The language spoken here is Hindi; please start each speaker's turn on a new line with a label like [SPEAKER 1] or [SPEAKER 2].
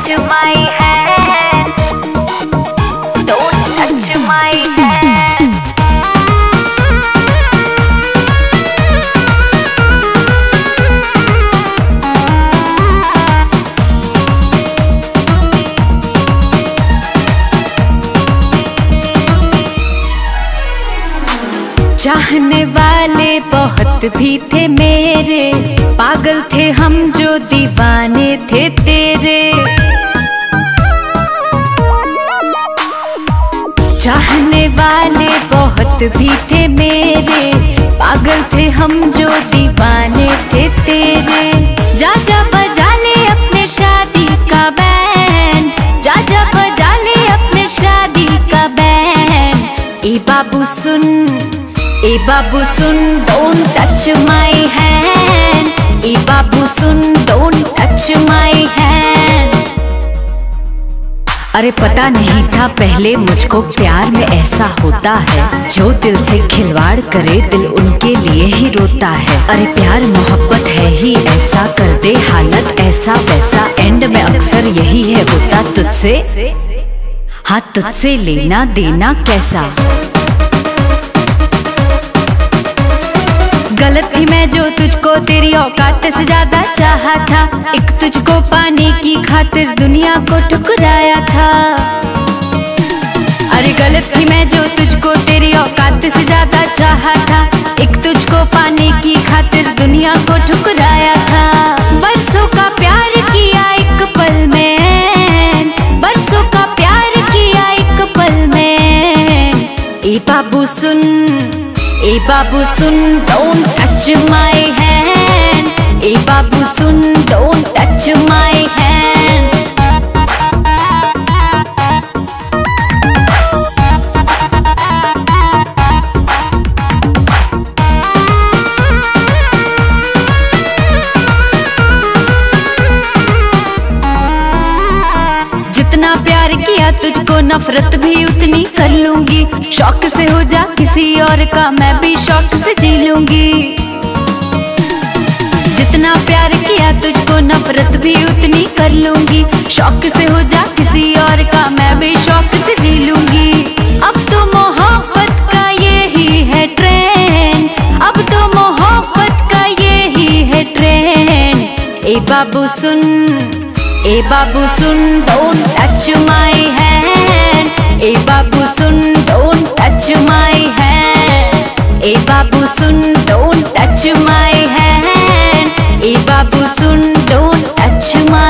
[SPEAKER 1] touch my hand. Don't touch my hand.
[SPEAKER 2] चाहने वाले बहुत भी थे मेरे, पागल थे हम जो दीवाने थे तेरे। चाहने वाले बहुत भी थे मेरे, पागल थे हम जो दीवाने थे तेरे। जा जा बजा ले अपने शादी का बैंड, जा जा बजा ले अपने शादी का band. A Babu soon, A Babu soon, don't touch my hand. A Babu soon, don't touch my hand. अरे पता नहीं था पहले मुझको प्यार में ऐसा होता है, जो दिल से खिलवाड़ करे दिल उनके लिए ही रोता है। अरे प्यार मोहब्बत है ही ऐसा, कर दे हालत ऐसा वैसा, एंड में अक्सर यही है होता तुझसे, हाँ तुझसे लेना देना कैसा। गलत थी मैं जो तुझको तेरी औकात से ज्यादा चाहा था, एक तुझको पाने की खातिर दुनिया को ठुकराया था। अरे गलत थी मैं जो तुझको तेरी औकात से ज्यादा चाहा था, एक तुझको पाने की खातिर दुनिया को ठुकराया था। बरसों का प्यार किया एक पल में, बरसों का प्यार किया एक पल में। ए बाबू सुन, ए बाबू सुन, don't touch my hand. A Babu soon, don't touch my hand. जितना प्यार किया तुझको नफरत भी उतनी कर लूंगी, शौक से हो जा किसी और का मैं भी शौक से जी लूंगी। जितना प्यार किया तुझको नफरत भी उतनी कर लूंगी, शौक से हो जा किसी और का मैं भी शौक से जी लूंगी। अब तो मोहब्बत का यही है ट्रेंड, अब तो मोहब्बत का यही है trend. A Babu soon, A Babu soon, don't touch my hand. A Babu soon, don't touch my hand. A Babu soon, don't touch my hand. A Babu soon, don't touch my